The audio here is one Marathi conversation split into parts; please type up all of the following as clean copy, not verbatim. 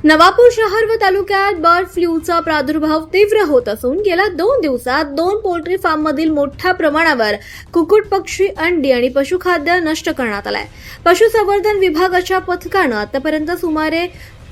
नवापूर शहर व तालुक्यात बर्ड फ्लूचा प्रादुर्भाव तीव्र होत असून गेल्या 2 दिवसात 2 पोल्ट्री फार्ममधील मोठ्या प्रमाणावर कुक्कुट पक्षी, अंडी आणि पशुखाद्य नष्ट करण्यात आलंय। पशुसंवर्धन विभागाच्या पथकानं आतापर्यंत सुमारे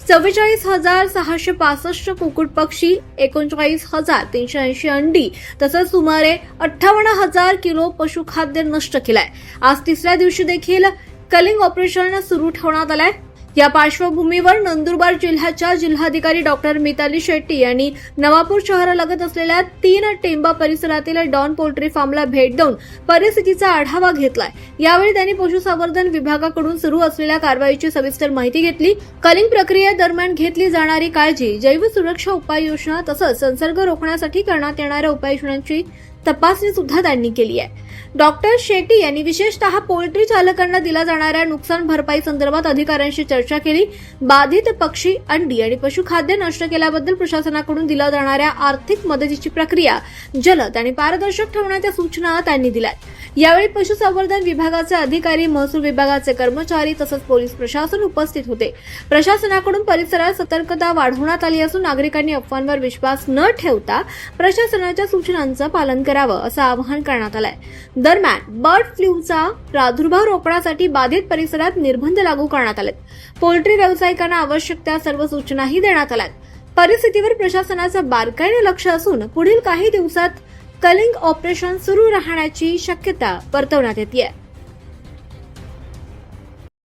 44,665 कुक्कुट पक्षी, 39,380 अंडी तसंच सुमारे 58,000 किलो पशुखाद्य नष्ट केलंय। आज तिसऱ्या दिवशी देखील कलिंग ऑपरेशन सुरू ठेवण्यात आलंय। या पार्श्वभूमीवर नंदुरबार जिल्ह्याच्या जिल्हाधिकारी डॉक्टर मिताली शेट्टी यांनी नवापूर शहरालगत असलेल्या 3 टेंबा परिसरातील डॉन पोल्ट्री फार्मला भेट देऊन परिस्थितीचा आढावा घेतलाय। यावेळी त्यांनी पशुसंवर्धन विभागाकडून सुरू असलेल्या कारवाईची सविस्तर माहिती घेतली। कलिंग प्रक्रियेदरम्यान घेतली जाणारी काळजी, जैव सुरक्षा उपाययोजना तसंच संसर्ग रोखण्यासाठी करण्यात येणाऱ्या उपाययोजनांची तपासणी सुद्धा त्यांनी केली आहे। डॉक्टर शेट्टी यांनी विशेषतः पोल्ट्री चालकांना दिला जाणाऱ्या नुकसान भरपाई संदर्भात अधिकाऱ्यांशी चर्चा केली। बाधित पक्षी, अंडी आणि पशुखाद्य नष्ट केल्याबद्दल प्रशासनाकडून दिल्या जाणाऱ्या आर्थिक मदतीची प्रक्रिया जलद आणि पारदर्शक ठेवण्याच्या सूचना त्यांनी दिल्या। यावेळी पशुसंवर्धन विभागाचे अधिकारी, महसूल विभागाचे कर्मचारी तसंच पोलीस प्रशासन उपस्थित होते। प्रशासनाकडून परिसरात सतर्कता वाढवण्यात आली असून नागरिकांनी अफवांवर विश्वास न ठेवता प्रशासनाच्या सूचनांचं पालन करावं असं आवाहन करण्यात आलंय। दरम्यान बर्ड फ्लूचा प्रादुर्भाव रोखण्यासाठी बाधित परिसरात निर्बंध लागू करण्यात आलेत। पोल्ट्री व्यावसायिकांना आवश्यक त्या सर्व सूचनाही देण्यात आल्यात। परिस्थितीवर प्रशासनाचं बारकाईने लक्ष असून पुढील काही दिवसात कलिंग ऑपरेशन सुरू राहण्याची शक्यता वर्तवण्यात येते।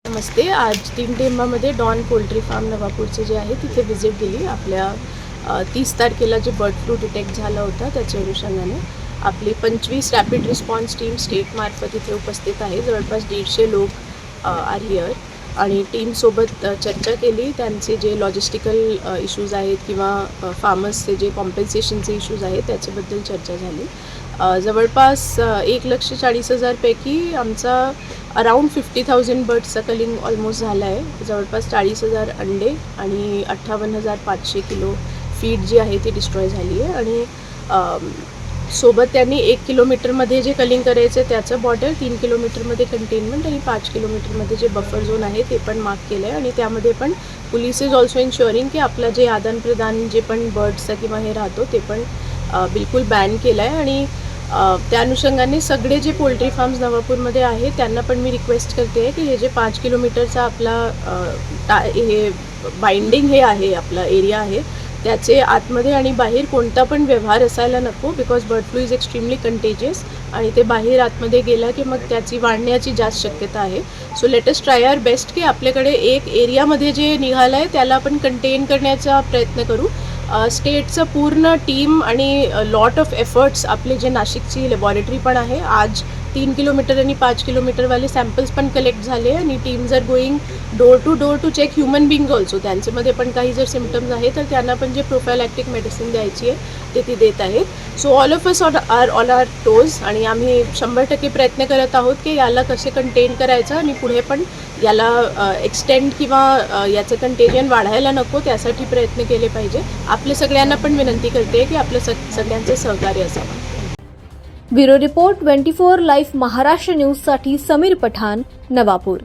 नमस्ते। आज 3 टेंबामध्ये डॉन पोल्ट्री फार्म नवापूरचे जे आहे तिथे व्हिजिट दिली। आपल्या 30 तारखेला जे बर्ड फ्लू डिटेक्ट झाला होता त्याच्या अनुषंगाने आपली 25 रॅपिड रिस्पॉन्स टीम स्टेट मार्फत इथे उपस्थित आहे। जवळपास 150 लोक आर हिअर आणि टीमसोबत चर्चा केली। त्यांचे जे लॉजिस्टिकल इश्यूज आहेत किंवा फार्मर्सचे जे कॉम्पेन्सेशनचे इश्यूज आहेत त्याच्याबद्दल चर्चा झाली। जवळपास 1,40,000 पैकी आमचा अराउंड 50,000 बर्ड्सचा कलिंग ऑलमोस्ट झाला आहे। जवळपास 40,000 अंडे आणि 58,500 किलो फीड जी आहे ती डिस्ट्रॉय झाली आहे। आणि सोबत त्यांनी 1 किलोमीटरमध्ये जे कलिंग करायचं त्याचं बॉर्डर, 3 किलोमीटरमध्ये कंटेनमेंट आणि 5 किलोमीटरमध्ये जे बफर झोन आहे ते पण मार्क केलं आहे। आणि त्यामध्ये पण पोलीस इज ऑल्सो इन्शुअरिंग की आपलं जे आदानप्रदान जे पण बर्ड्सचा किंवा हे राहतो ते पण बिलकुल बॅन केलं आहे। आणि त्या अनुषंगाने सगळे जे पोल्ट्री फार्म्स नवापूरमध्ये आहेत त्यांना पण मी रिक्वेस्ट करते आहे की हे जे 5 किलोमीटरचा आपला हे बाइंडिंग हे आहे, आपला एरिया आहे, त्याचे आतमध्ये आणि बाहेर कोणता पण व्यवहार असायला नको। Because bird flu is extremely contagious आणि ते बाहेर आतमध्ये गेला की मग त्याची वाढण्याची जास्त शक्यता आहे। सो लेट अस ट्राय आवर बेस्ट की आपल्याकडे एक एरियामध्ये जे निघालं आहे त्याला आपण कंटेन करण्याचा प्रयत्न करू। स्टेटचं पूर्ण टीम आणि लॉट ऑफ एफर्ट्स, आपले जे नाशिकची लॅबॉरेटरी पण आहे, आज 3 किलोमीटर आणि 5 किलोमीटरवाले सॅम्पल्स पण कलेक्ट झाले आणि teams are going door to check human beings also. त्यांच्यामध्ये पण काही जर सिम्पटम्स आहेत तर त्यांना पण जे प्रोफायलॅक्टिक मेडिसिन द्यायची आहे ते देत आहेत। So all of us are all are टोज आणि आम्ही 100% प्रयत्न करत आहोत की याला कसे कंटेन करायचं आणि पुढे पण याला एक्सटेंड किंवा याचं कंटेजन वाढायला नको त्यासाठी प्रयत्न केले पाहिजे। आपल्या सगळ्यांना पण विनंती करते की आपलं सगळ्यांचं सहकार्य असावं। ब्युरो रिपोर्ट 24 लाईव्ह महाराष्ट्र न्यूजसाठी समीर पठाण, नवापूर।